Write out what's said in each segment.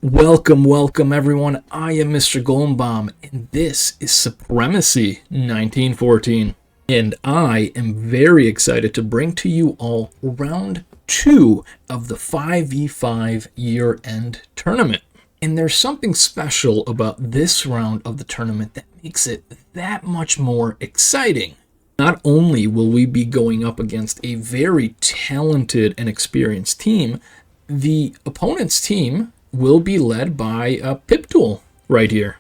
Welcome everyone. I am Mr. Goldenbaum, and this is Supremacy 1914. And I am very excited to bring to you all round 2 of the 5v5 year-end tournament. And there's something special about this round of the tournament that makes it that much more exciting. Not only will we be going up against a very talented and experienced team, the opponent's team will be led by Pipduel right here.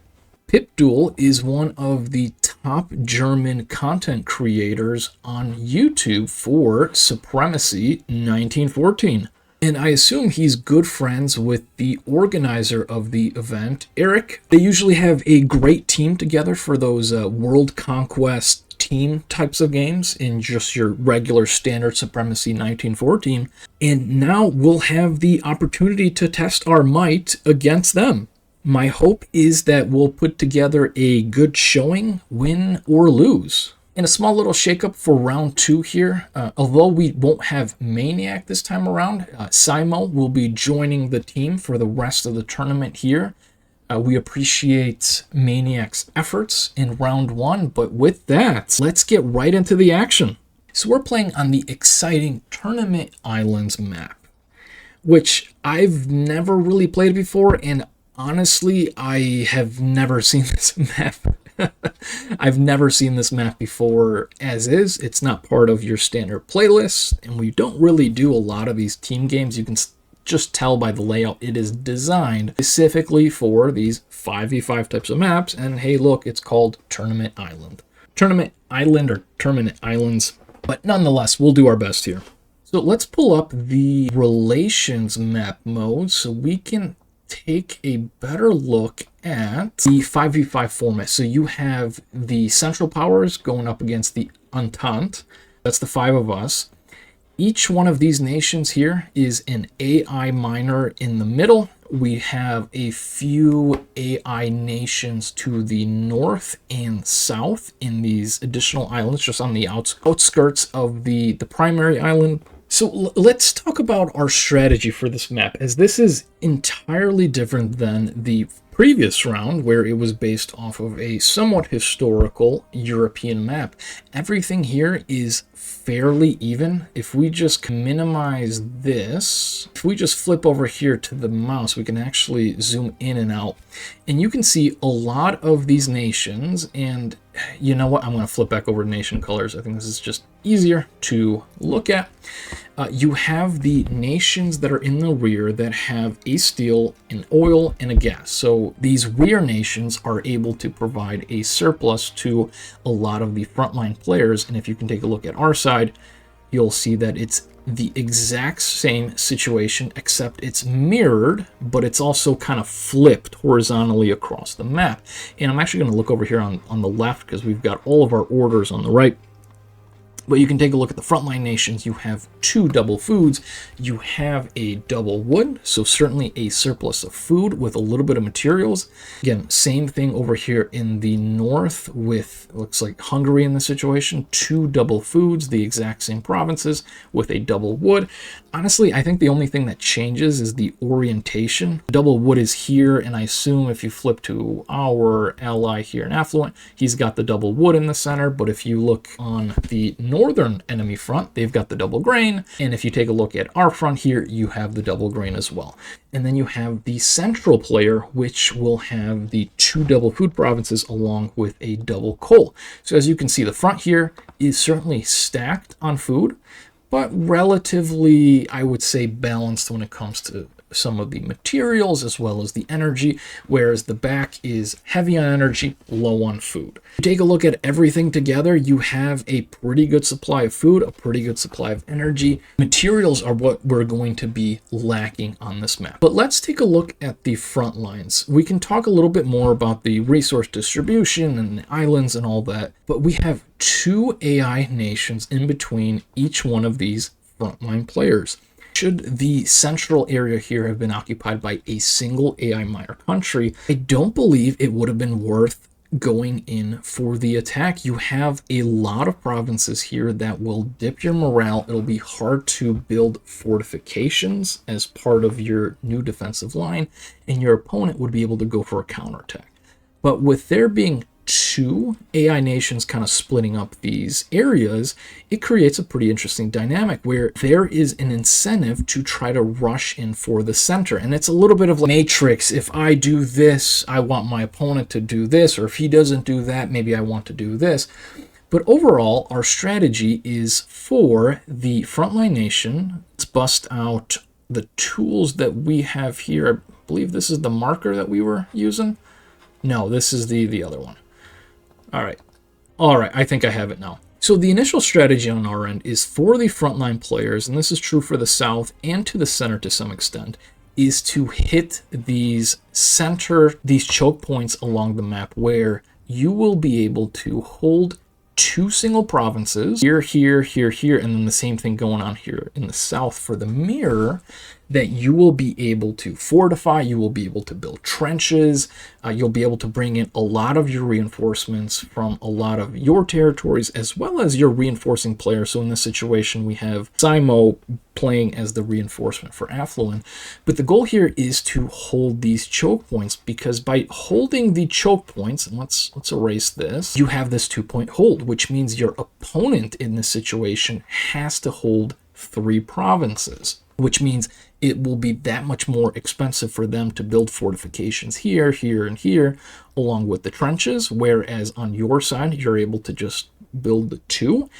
Pipduel is one of the top German content creators on YouTube for Supremacy 1914. And I assume he's good friends with the organizer of the event, Eric. They usually have a great team together for those World Conquest team types of games in just your regular standard Supremacy 1914. And now we'll have the opportunity to test our might against them. My hope is that we'll put together a good showing, win or lose. And a small little shakeup for round 2 here. Although we won't have Maniac this time around, Simo will be joining the team for the rest of the tournament here. We appreciate Maniac's efforts in round 1, but with that, let's get right into the action. So we're playing on the exciting Tournament Islands map, which I've never really played before, and honestly, I have never seen this map. I've never seen this map before as is. It's not part of your standard playlist, and we don't really do a lot of these team games. You can just tell by the layout it is designed specifically for these 5v5 types of maps. And hey, look, it's called Tournament Island. Tournament Island or Tournament Islands, but nonetheless, we'll do our best here. So let's pull up the relations map mode so we can take a better look at the 5v5 format. So you have the Central Powers going up against the Entente. That's the 5 of us. Each one of these nations here is an AI minor in the middle. We have a few AI nations to the north and south in these additional islands, just on the outskirts of the primary island. So let's talk about our strategy for this map, as this is entirely different than the previous round, where it was based off of a somewhat historical European map. Everything here is fairly even. If we just minimize this, if we just flip over here to the mouse, we can actually zoom in and out. And you can see a lot of these nations, and you know what? I'm going to flip back over to nation colors. I think this is just easier to look at. You have the nations that are in the rear that have a steel, an oil, and a gas. So these rear nations are able to provide a surplus to a lot of the frontline players. And if you can take a look at our side, you'll see that it's the exact same situation, except it's mirrored, but it's also kind of flipped horizontally across the map. And I'm actually going to look over here on the left, because we've got all of our orders on the right. But you can take a look at the frontline nations. You have 2 double foods. You have a double wood, so certainly a surplus of food with a little bit of materials. Again, same thing over here in the north with, looks like Hungary in this situation. 2 double foods, the exact same provinces with a double wood. Honestly, I think the only thing that changes is the orientation. Double wood is here, and I assume if you flip to our ally here in Affluent, he's got the double wood in the center. But if you look on the northern enemy front, they've got the double grain. And if you take a look at our front here, you have the double grain as well. And then you have the central player, which will have the 2 double food provinces along with a double coal. So as you can see, the front here is certainly stacked on food, but relatively, I would say, balanced when it comes to some of the materials as well as the energy, whereas the back is heavy on energy, low on food. You take a look at everything together, you have a pretty good supply of food, a pretty good supply of energy. Materials are what we're going to be lacking on this map. But let's take a look at the front lines. We can talk a little bit more about the resource distribution and the islands and all that, but we have 2 AI nations in between each one of these frontline players. Should the central area here have been occupied by a single AI minor country, I don't believe it would have been worth going in for the attack. You have a lot of provinces here that will dip your morale. It'll be hard to build fortifications as part of your new defensive line, and your opponent would be able to go for a counterattack. But with there being two AI nations kind of splitting up these areas, it creates a pretty interesting dynamic where there is an incentive to try to rush in for the center. And it's a little bit of like Matrix. If I do this, I want my opponent to do this, or if he doesn't do that, maybe I want to do this. But overall, our strategy is for the frontline nation. Let's bust out the tools that we have here. I believe this is the marker that we were using. No, this is the other one. All right, I think I have it now. So the initial strategy on our end is for the frontline players, and this is true for the south and to the center to some extent, is to hit these choke points along the map where you will be able to hold two single provinces, here, here, here, here, and then the same thing going on here in the south for the mirror, that you will be able to fortify, you will be able to build trenches, you'll be able to bring in a lot of your reinforcements from a lot of your territories, as well as your reinforcing players. So in this situation, we have Simo playing as the reinforcement for Affluent. But the goal here is to hold these choke points, because by holding the choke points, and let's erase this, you have this 2-point hold, which means your opponent in this situation has to hold 3 provinces, which means it will be that much more expensive for them to build fortifications here, here, and here, along with the trenches, whereas on your side, you're able to just build the 2.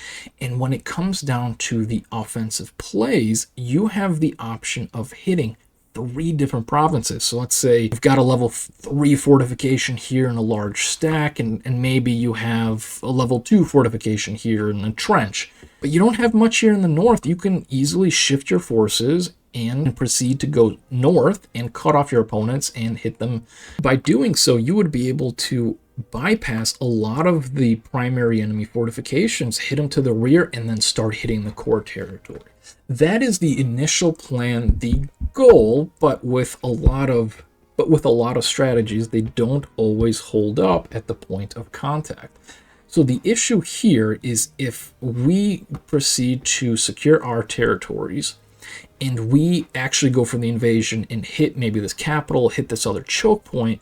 And when it comes down to the offensive plays, you have the option of hitting 3 different provinces. So let's say you've got a level 3 fortification here in a large stack, and maybe you have a level 2 fortification here in a trench. But you don't have much here in the north. You can easily shift your forces and proceed to go north and cut off your opponents and hit them. By doing so, you would be able to bypass a lot of the primary enemy fortifications, hit them to the rear, and then start hitting the core territory. That is the initial plan, the goal, but with a lot of strategies, they don't always hold up at the point of contact. So the issue here is if we proceed to secure our territories and we actually go for the invasion and hit maybe this capital, hit this other choke point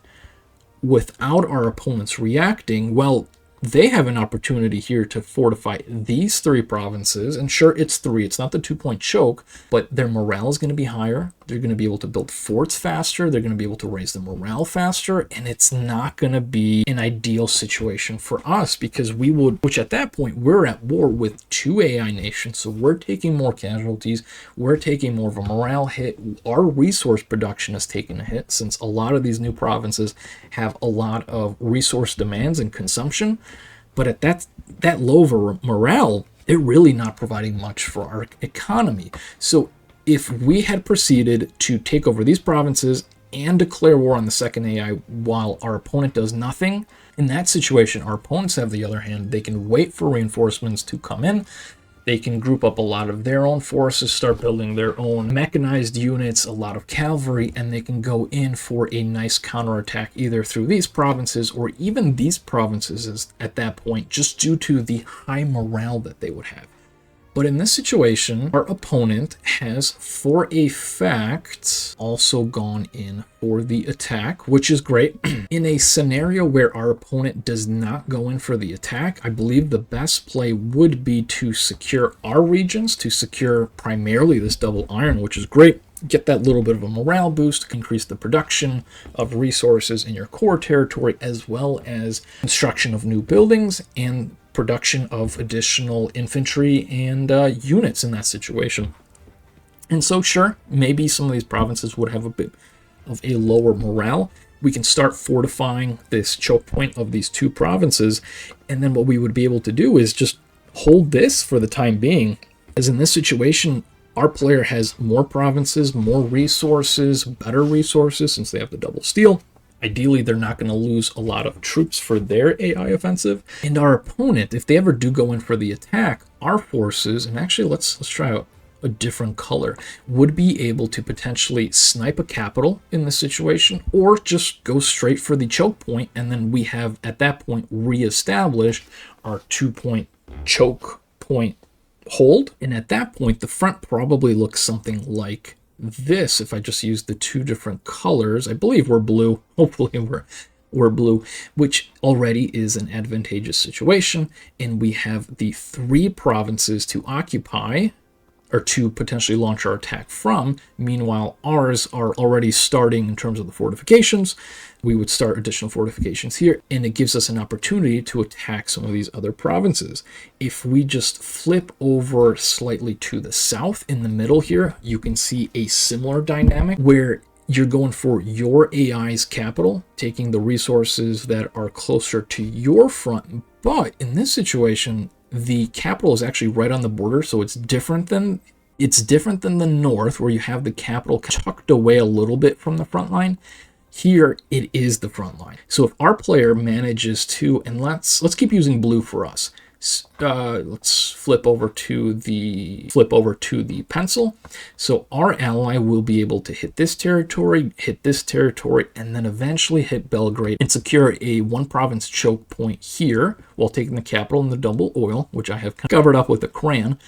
without our opponents reacting, well, they have an opportunity here to fortify these 3 provinces. And sure, it's 3. It's not the 2-point choke, but their morale is going to be higher. They're going to be able to build forts faster. They're going to be able to raise the morale faster. And it's not going to be an ideal situation for us, because which at that point, we're at war with 2 AI nations. So we're taking more casualties. We're taking more of a morale hit. Our resource production is taking a hit, since a lot of these new provinces have a lot of resource demands and consumption. But at that low of morale, they're really not providing much for our economy. So if we had proceeded to take over these provinces and declare war on the second AI while our opponent does nothing, in that situation, our opponents have the other hand. They can wait for reinforcements to come in. They can group up a lot of their own forces, start building their own mechanized units, a lot of cavalry, and they can go in for a nice counterattack either through these provinces or even these provinces at that point, just due to the high morale that they would have. But in this situation, our opponent has, for a fact, also gone in for the attack, which is great. In a scenario where our opponent does not go in for the attack, I believe the best play would be to secure our regions, to secure primarily this double iron, which is great. Get that little bit of a morale boost, increase the production of resources in your core territory, as well as construction of new buildings and production of additional infantry and units in that situation. And so sure, maybe some of these provinces would have a bit of a lower morale. We can start fortifying this choke point of these 2 provinces, and then what we would be able to do is just hold this for the time being, as in this situation, our player has more provinces, more resources, better resources, since they have the double steel. Ideally, they're not going to lose a lot of troops for their AI offensive. And our opponent, if they ever do go in for the attack, our forces, and actually let's try out a different color, would be able to potentially snipe a capital in this situation, or just go straight for the choke point, and then we have at that point reestablished our 2-point choke point hold. And at that point, the front probably looks something like this. If I just use the two different colors, I believe we're blue. Hopefully we're blue, which already is an advantageous situation. And we have the 3 provinces to occupy, or to potentially launch our attack from. Meanwhile, ours are already starting in terms of the fortifications. We would start additional fortifications here, and it gives us an opportunity to attack some of these other provinces. If we just flip over slightly to the south in the middle here, you can see a similar dynamic where you're going for your AI's capital, taking the resources that are closer to your front. But in this situation, the capital is actually right on the border, so it's different than the north, where you have the capital tucked away a little bit from the front line. Here it is the front line. So if our player manages to, and let's keep using blue for us. Let's flip over to the pencil. So our ally will be able to hit this territory, and then eventually hit Belgrade and secure a 1-province choke point here while taking the capital and the double oil, which I have covered up with a crayon.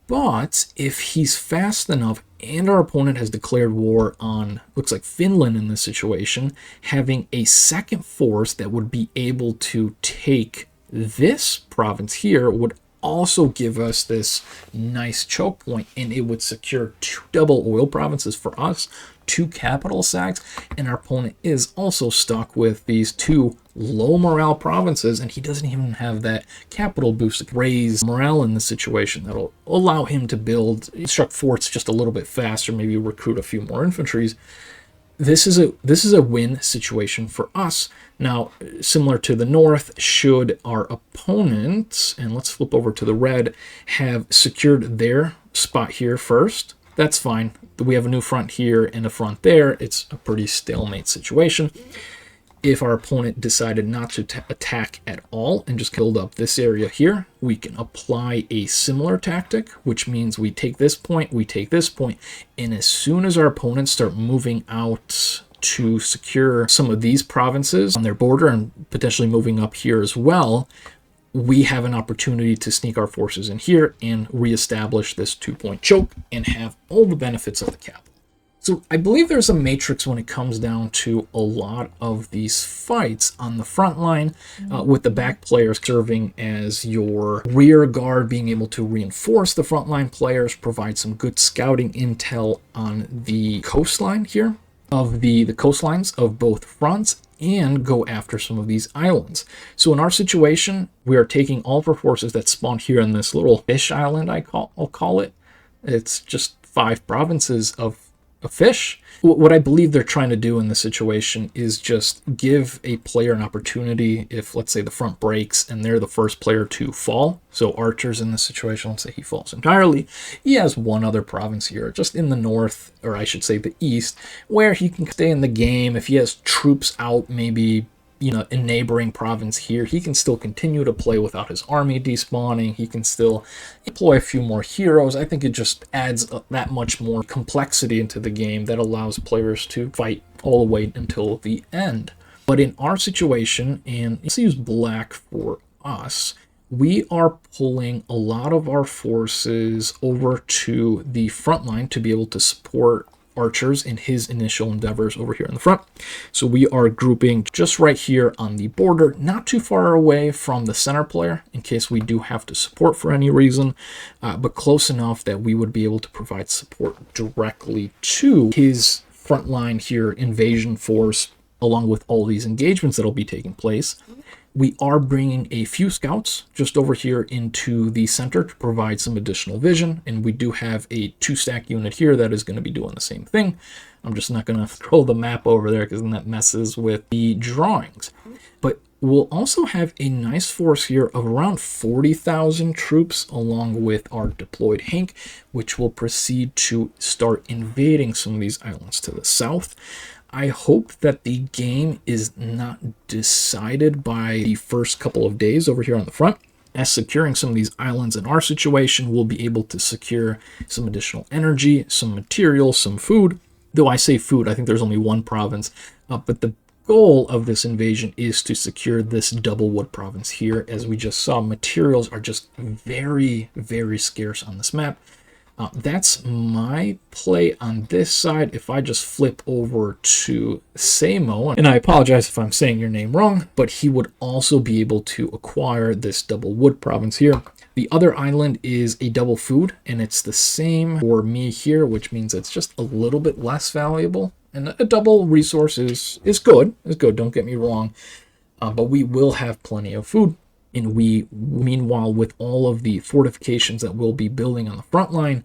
But if he's fast enough, and our opponent has declared war on, looks like Finland in this situation, having a second force that would be able to take this province here would also give us this nice choke point, and it would secure 2 double oil provinces for us, 2 capital sacks, and our opponent is also stuck with these 2 low morale provinces, and he doesn't even have that capital boost to raise morale in the situation that'll allow him to construct forts just a little bit faster, maybe recruit a few more infantries. This is a win situation for us. Now, similar to the north, should our opponent, and let's flip over to the red, have secured their spot here first, that's fine. We have a new front here and a front there. It's a pretty stalemate situation. If our opponent decided not to attack at all and just build up this area here, we can apply a similar tactic, which means we take this point, and as soon as our opponents start moving out to secure some of these provinces on their border and potentially moving up here as well, we have an opportunity to sneak our forces in here and reestablish this 2-point choke and have all the benefits of the capital. So I believe there's a matrix when it comes down to a lot of these fights on the front line, with the back players serving as your rear guard, being able to reinforce the frontline players, provide some good scouting intel on the coastline here, of the coastlines of both fronts, and go after some of these islands. So in our situation, we are taking all of our forces that spawn here in this little fish island, I'll call it. It's just 5 provinces of a fish. What I believe they're trying to do in this situation is just give a player an opportunity if, let's say, the front breaks and they're the first player to fall. So Archer's in this situation, let's say he falls entirely. He has 1 other province here, just in the north, or I should say the east, where he can stay in the game. If he has troops out, maybe, you know, in neighboring province here, he can still continue to play without his army despawning. He can still employ a few more heroes. I think it just adds that much more complexity into the game that allows players to fight all the way until the end. But in our situation, and let's use black for us, we are pulling a lot of our forces over to the front line to be able to support Archer's in his initial endeavors over here in the front. So we are grouping just right here on the border, not too far away from the center player in case we do have to support for any reason, but close enough that we would be able to provide support directly to his front line here, invasion force, along with all these engagements that'll be taking place. We are bringing a few scouts just over here into the center to provide some additional vision, and we do have a 2-stack unit here that is going to be doing the same thing. I'm just not going to throw the map over there because then that messes with the drawings. But we'll also have a nice force here of around 40,000 troops along with our deployed Hank, which will proceed to start invading some of these islands to the south. I hope that the game is not decided by the first couple of days over here on the front. As securing some of these islands in our situation, we'll be able to secure some additional energy, some materials, some food. Though I say food, I think there's only one province. But the goal of this invasion is to secure this double wood province here. As we just saw, materials are just very, very scarce on this map. That's my play on this side. If I just flip over to Samo, and I apologize if I'm saying your name wrong, but he would also be able to acquire this double wood province here. The other island is a double food, and it's the same for me here, which means it's just a little bit less valuable. And a double resource is good, don't get me wrong, but we will have plenty of food. And we, meanwhile, with all of the fortifications that we'll be building on the front line,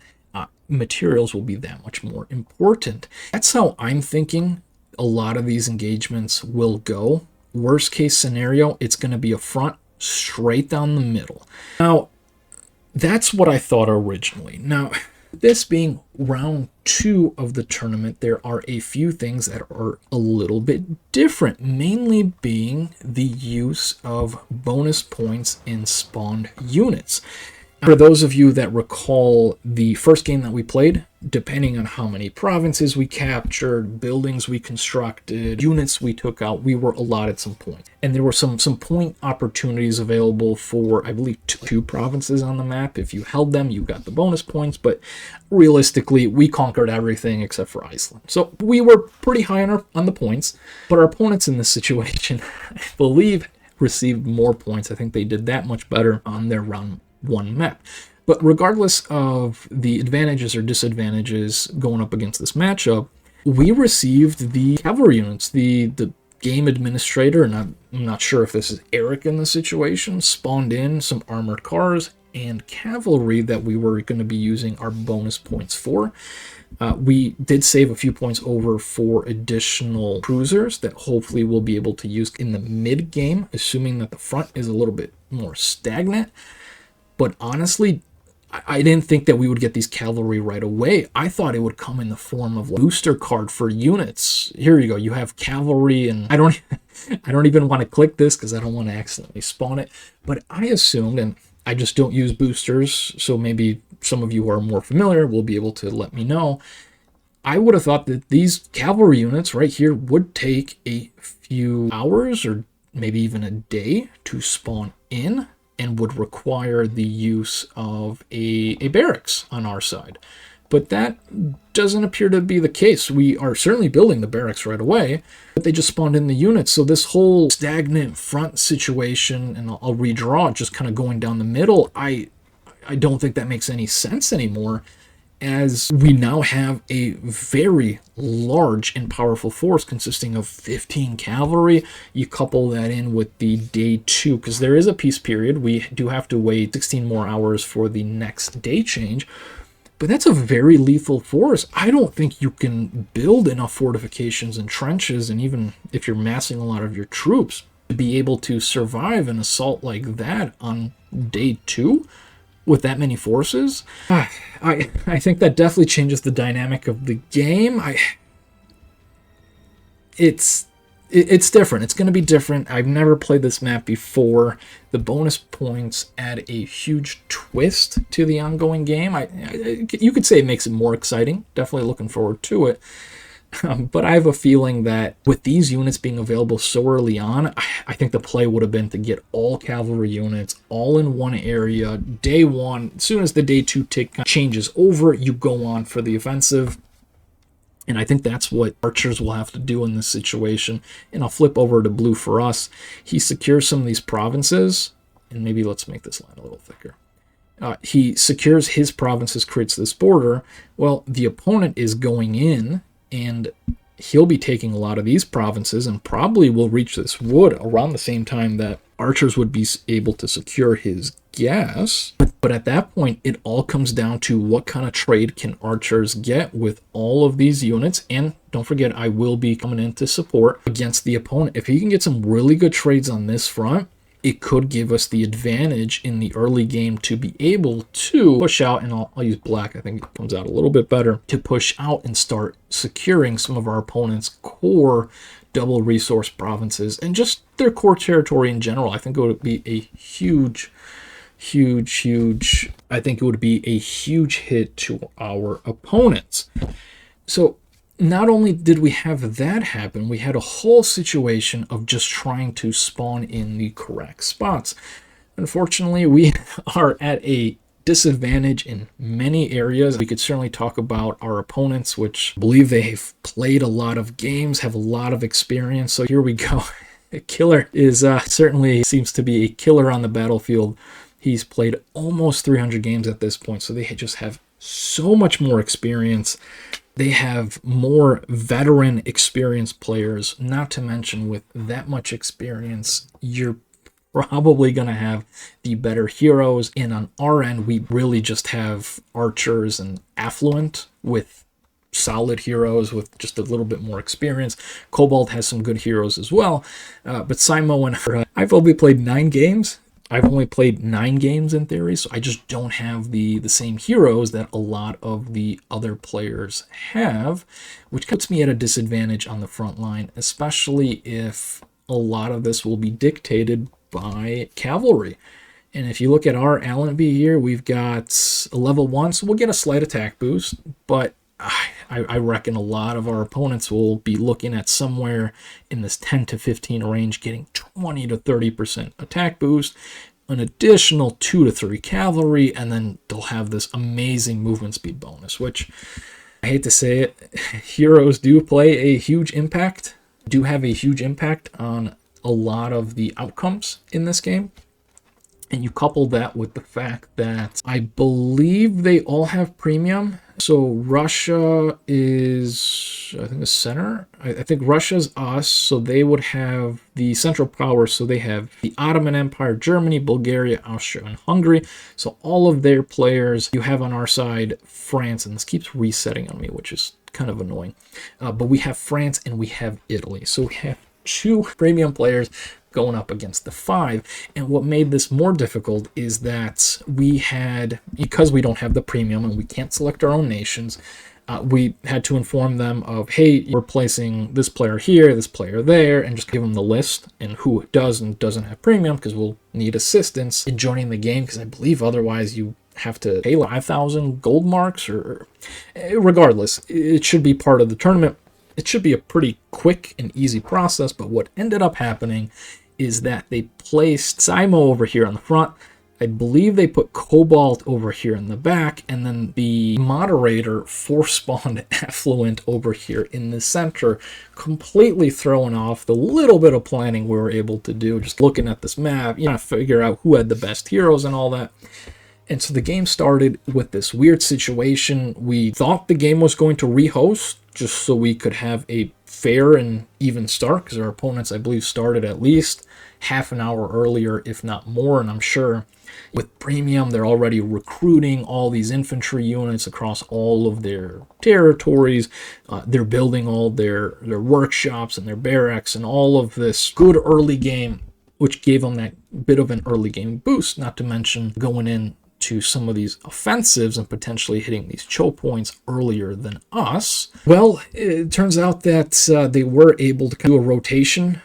materials will be that much more important. That's how I'm thinking a lot of these engagements will go. Worst case scenario, it's going to be a front straight down the middle. Now, that's what I thought originally. Now, this being round 2 of the tournament, there are a few things that are a little bit different, mainly being the use of bonus points in spawned units. For those of you that recall the first game that we played, depending on how many provinces we captured, buildings we constructed, units we took out, we were allotted some points. And there were some point opportunities available for, I believe, two provinces on the map. If you held them, you got the bonus points, but realistically, we conquered everything except for Iceland. So we were pretty high on the points, but our opponents in this situation, I believe, received more points. I think they did that much better on their round 1 map. But regardless of the advantages or disadvantages going up against this matchup, we received the cavalry units. The game administrator, and I'm not sure if this is Eric in the situation, spawned in some armored cars and cavalry that we were going to be using our bonus points for. We did save a few points over for additional cruisers that hopefully we'll be able to use in the mid game, assuming that the front is a little bit more stagnant. But honestly, I didn't think that we would get these cavalry right away. I thought it would come in the form of a booster card for units. Here you go. You have cavalry, and I don't even want to click this because I don't want to accidentally spawn it. But I assumed, and I just don't use boosters, so maybe some of you who are more familiar will be able to let me know. I would have thought that these cavalry units right here would take a few hours or maybe even a day to spawn in, and would require the use of a barracks on our side. But that doesn't appear to be the case. We are certainly building the barracks right away, but they just spawned in the units. So this whole stagnant front situation, and I'll redraw it, just kind of going down the middle, I don't think that makes any sense anymore, as we now have a very large and powerful force consisting of 15 cavalry. You couple that in with the day 2, because there is a peace period. We do have to wait 16 more hours for the next day change, but that's a very lethal force. I don't think you can build enough fortifications and trenches, and even if you're massing a lot of your troops, to be able to survive an assault like that on day 2. With that many forces, I think that definitely changes the dynamic of the game. It's different. It's going to be different. I've never played this map before. The bonus points add a huge twist to the ongoing game. You could say it makes it more exciting. Definitely looking forward to it. But I have a feeling that with these units being available so early on, I think the play would have been to get all cavalry units all in one area. Day 1, as soon as the day 2 tick changes over, you go on for the offensive. And I think that's what archers will have to do in this situation. And I'll flip over to blue for us. He secures some of these provinces. And maybe let's make this line a little thicker. He secures his provinces, creates this border. Well, the opponent is going in, and he'll be taking a lot of these provinces and probably will reach this wood around the same time that archers would be able to secure his gas. But at that point, it all comes down to what kind of trade can archers get with all of these units. And don't forget, I will be coming in to support against the opponent. If he can get some really good trades on this front, it could give us the advantage in the early game to be able to push out, and I'll use black, I think it comes out a little bit better, to push out and start securing some of our opponents' core double resource provinces and just their core territory in general. I think it would be a huge huge, I think it would be a huge hit to our opponents. So not only did we have that happen, we had a whole situation of just trying to spawn in the correct spots. Unfortunately, we are at a disadvantage in many areas. We could certainly talk about our opponents, which I believe they've played a lot of games, have a lot of experience. So here we go. Killer is certainly seems to be a killer on the battlefield. He's played almost 300 games at this point, so they just have so much more experience. They have more veteran experienced players, not to mention with that much experience, you're probably going to have the better heroes. And on our end, we really just have archers and affluent with solid heroes with just a little bit more experience. Cobalt has some good heroes as well. But Simo and I've only played 9 games. I've only played 9 games in theory, so I just don't have the same heroes that a lot of the other players have, which puts me at a disadvantage on the front line, especially if a lot of this will be dictated by cavalry. And if you look at our Allenby here, we've got a level 1, so we'll get a slight attack boost, but I reckon a lot of our opponents will be looking at somewhere in this 10 to 15 range, getting 20 to 30% attack boost, an additional 2 to 3 cavalry, and then they'll have this amazing movement speed bonus, which, I hate to say it, heroes do play a huge impact, do have a huge impact on a lot of the outcomes in this game. And you couple that with the fact that I believe they all have premium. So Russia is, I think, the center. I think Russia's us, so they would have the Central Powers. So they have the Ottoman Empire, Germany, Bulgaria, Austria, and Hungary. So all of their players, you have on our side France, and this keeps resetting on me, which is kind of annoying. But we have France and we have Italy. So we have 2 premium players going up against the 5. And what made this more difficult is that we had, because we don't have the premium and we can't select our own nations, we had to inform them of, hey, we're placing this player here, this player there, and just give them the list and who does and doesn't have premium, because we'll need assistance in joining the game, because I believe otherwise you have to pay 5,000 gold marks, or regardless, it should be part of the tournament. It should be a pretty quick and easy process, but what ended up happening is that they placed Simo over here on the front. I believe they put Cobalt over here in the back, and then the moderator force-spawned Affluent over here in the center, completely throwing off the little bit of planning we were able to do, just looking at this map, figure out who had the best heroes and all that. And so the game started with this weird situation. We thought the game was going to rehost just so we could have a fair and even start, because our opponents, I believe, started at least half an hour earlier, if not more. And I'm sure with premium, they're already recruiting all these infantry units across all of their territories. They're building all their workshops and their barracks and all of this good early game, which gave them that bit of an early game boost, not to mention going in to some of these offensives and potentially hitting these choke points earlier than us. Well, it turns out that they were able to do a rotation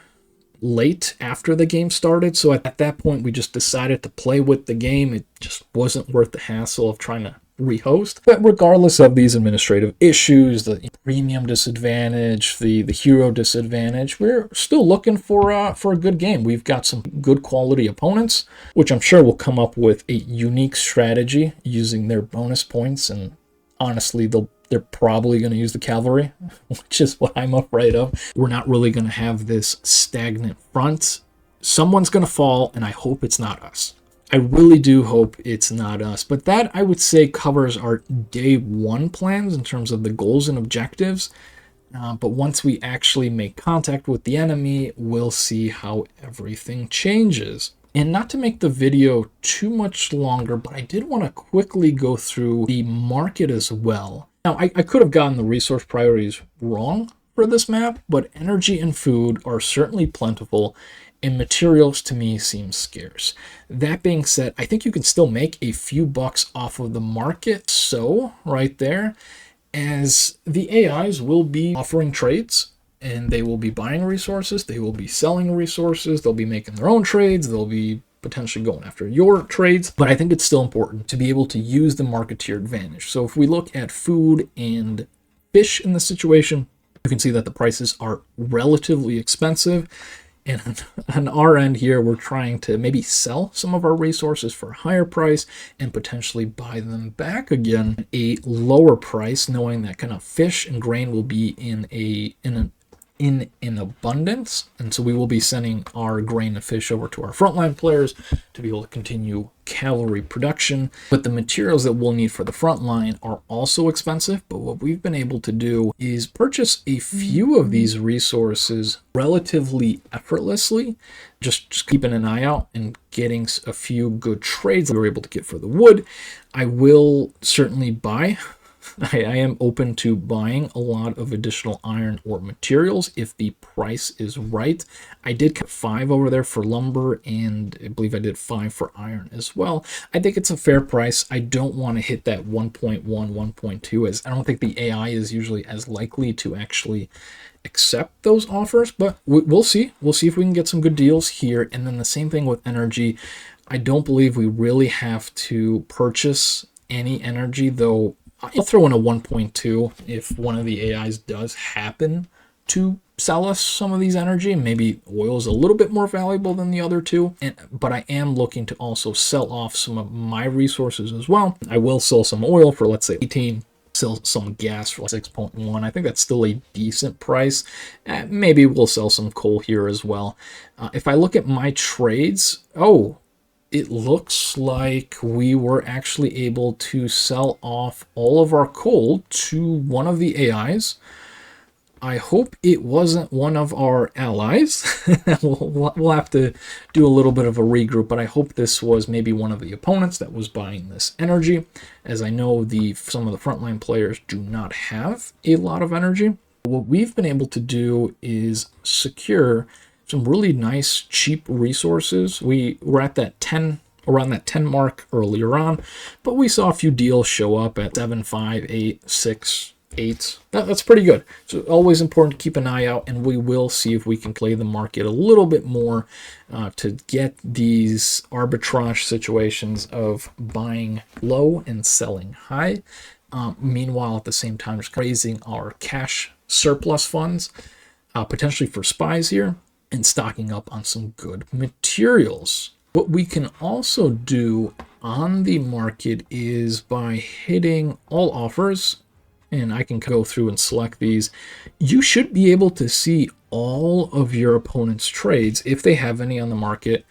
late after the game started, so at that point we just decided to play with the game. It just wasn't worth the hassle of trying to rehost. But regardless of these administrative issues, the premium disadvantage, the hero disadvantage, we're still looking for a good game. We've got some good quality opponents, which I'm sure will come up with a unique strategy using their bonus points, and honestly, they're probably going to use the cavalry, which is what I'm afraid of. We're not really going to have this stagnant front. Someone's going to fall, and I hope it's not us. I really do hope it's not us. But that, I would say, covers our day 1 plans in terms of the goals and objectives. But once we actually make contact with the enemy, we'll see how everything changes. And not to make the video too much longer, but I did want to quickly go through the market as well. Now, I could have gotten the resource priorities wrong for this map, but energy and food are certainly plentiful, and materials to me seem scarce. That being said, I think you can still make a few bucks off of the market. So right there, as the AIs will be offering trades, and they will be buying resources, they will be selling resources, they'll be making their own trades, they'll be potentially going after your trades, but I think it's still important to be able to use the market to your advantage. So if we look at food and fish in this situation, you can see that the prices are relatively expensive. And on our end here, we're trying to maybe sell some of our resources for a higher price and potentially buy them back again at a lower price, knowing that kind of fish and grain will be in an abundance, and so we will be sending our grain and fish over to our frontline players to be able to continue cavalry production. But the materials that we'll need for the front line are also expensive, but what we've been able to do is purchase a few of these resources relatively effortlessly, just keeping an eye out and getting a few good trades we were able to get for the wood. I will certainly buy I am open to buying a lot of additional iron ore materials if the price is right. I did cut 5 over there for lumber, and I believe I did 5 for iron as well. I think it's a fair price. I don't want to hit that 1.1, 1.2, as I don't think the AI is usually as likely to actually accept those offers, but we'll see. We'll see if we can get some good deals here. And then the same thing with energy. I don't believe we really have to purchase any energy, though I'll throw in a 1.2 if one of the AIs does happen to sell us some of these energy. Maybe oil is a little bit more valuable than the other two, but I am looking to also sell off some of my resources as well. I will sell some oil for, let's say, 18, sell some gas for 6.1. I think that's still a decent price. Maybe we'll sell some coal here as well. If I look at my trades, it looks like we were actually able to sell off all of our coal to one of the AIs. I hope it wasn't one of our allies. We'll have to do a little bit of a regroup, but I hope this was maybe one of the opponents that was buying this energy, as I know some of the frontline players do not have a lot of energy. What we've been able to do is secure some really nice cheap resources. We were at that 10, around that 10 mark earlier on, but we saw a few deals show up at 7, 5, 8, 6, 8. That's pretty good. So always important to keep an eye out, and we will see if we can play the market a little bit more to get these arbitrage situations of buying low and selling high. Meanwhile, at the same time, just raising our cash surplus funds, potentially for spies here, and stocking up on some good materials. What we can also do on the market is by hitting all offers, and I can go through and select these. You should be able to see all of your opponent's trades if they have any on the market,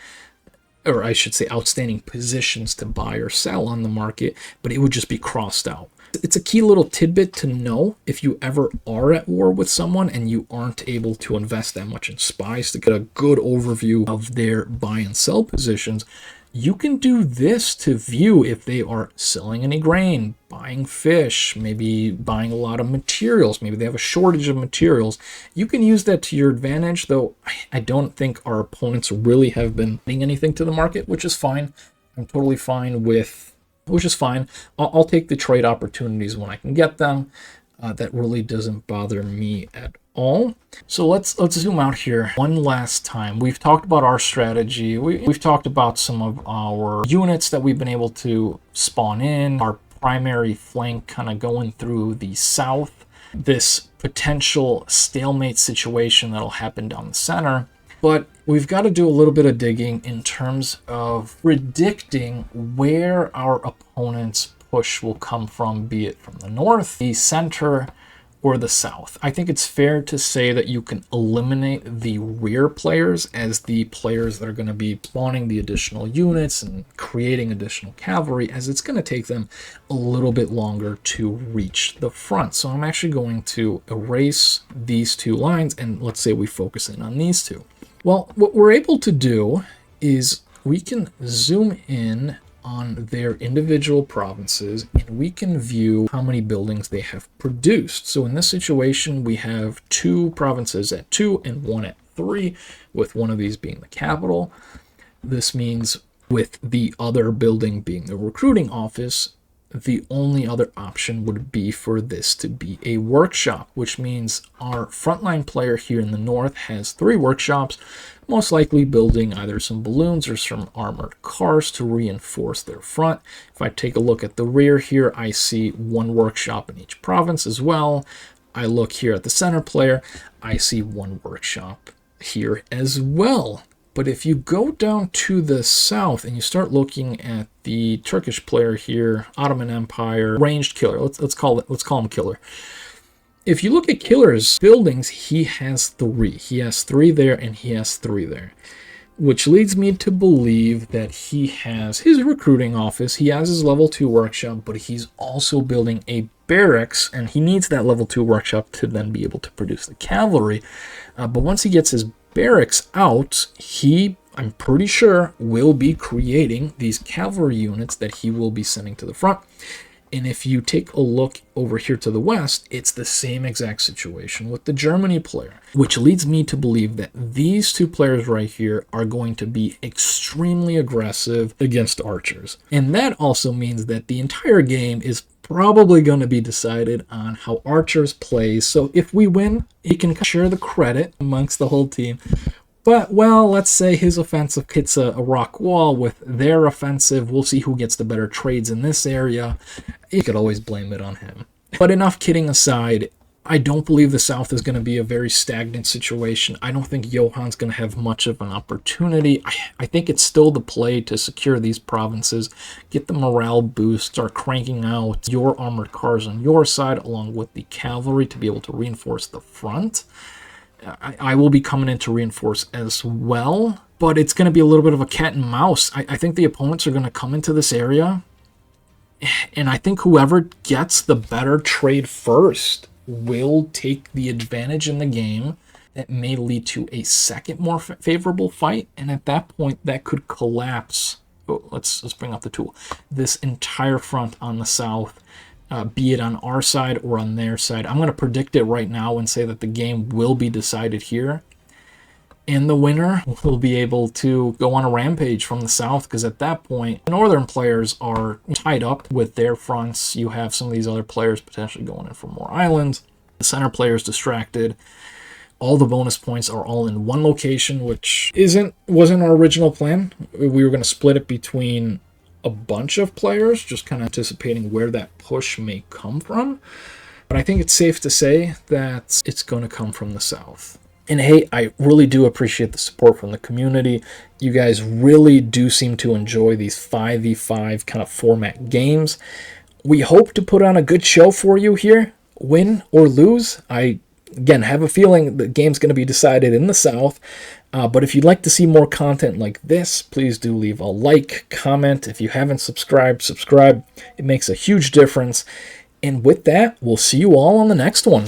or I should say outstanding positions to buy or sell on the market, but it would just be crossed out. It's a key little tidbit to know if you ever are at war with someone and you aren't able to invest that much in spies to get a good overview of their buy and sell positions. You can do this to view if they are selling any grain, buying fish, maybe buying a lot of materials. Maybe they have a shortage of materials. You can use that to your advantage, though I don't think our opponents really have been doing anything to the market, which is fine. I'm totally fine with, which is fine. I'll take the trade opportunities when I can get them. That really doesn't bother me at all. So let's zoom out here one last time. We've talked about our strategy. We've talked about some of our units that we've been able to spawn in, our primary flank kind of going through the south, this potential stalemate situation that'll happen down the center. But we've got to do a little bit of digging in terms of predicting where our opponent's push will come from, be it from the north, the center, or the south. I think it's fair to say that you can eliminate the rear players as the players that are going to be spawning the additional units and creating additional cavalry, as it's going to take them a little bit longer to reach the front. So I'm actually going to erase these two lines, and let's say we focus in on these two. Well, what we're able to do is we can zoom in on their individual provinces, and we can view how many buildings they have produced. So in this situation, we have 2 provinces at 2 and 1 at 3, with one of these being the capital. This means with the other building being the recruiting office, the only other option would be for this to be a workshop, which means our frontline player here in the north has 3 workshops, most likely building either some balloons or some armored cars to reinforce their front. If I take a look at the rear here, I see 1 workshop in each province as well. I look here at the center player, I see 1 workshop here as well. But if you go down to the south and you start looking at the Turkish player here, Ottoman Empire, ranged killer, let's call him killer. If you look at killer's buildings, he has 3. He has 3 there and he has 3 there, which leads me to believe that he has his recruiting office, he has his level 2 workshop, but he's also building a barracks, and he needs that level 2 workshop to then be able to produce the cavalry. But once he gets his barracks out, he, I'm pretty sure, will be creating these cavalry units that he will be sending to the front. And if you take a look over here to the west, it's the same exact situation with the Germany player, which leads me to believe that these 2 players right here are going to be extremely aggressive against archers. And that also means that the entire game is probably going to be decided on how archers plays. So if we win, he can share the credit amongst the whole team. But, well, let's say his offensive hits a rock wall with their offensive. We'll see who gets the better trades in this area. You could always blame it on him. But enough kidding aside, I don't believe the South is going to be a very stagnant situation. I don't think Johann's going to have much of an opportunity. I think it's still the play to secure these provinces, get the morale boost, start cranking out your armored cars on your side along with the cavalry to be able to reinforce the front. I will be coming in to reinforce as well, but it's going to be a little bit of a cat and mouse. I think the opponents are going to come into this area, and I think whoever gets the better trade first will take the advantage in the game. That may lead to a second more favorable fight, and at that point, that could collapse. Oh, let's bring up the tool. This entire front on the south. Be it on our side or on their side. I'm going to predict it right now and say that the game will be decided here. And the winner will be able to go on a rampage from the south, because at that point, the northern players are tied up with their fronts. You have some of these other players potentially going in for more islands. The center player is distracted. All the bonus points are all in one location, which wasn't our original plan. We were going to split it between a bunch of players, just kind of anticipating where that push may come from. But I think it's safe to say that it's going to come from the south. And hey, I really do appreciate the support from the community. You guys really do seem to enjoy these 5v5 kind of format games. We hope to put on a good show for you here, win or lose. I, again, have a feeling the game's going to be decided in the south. But if you'd like to see more content like this, please do leave a like, comment. If you haven't subscribed, subscribe. It makes a huge difference. And with that, we'll see you all on the next one.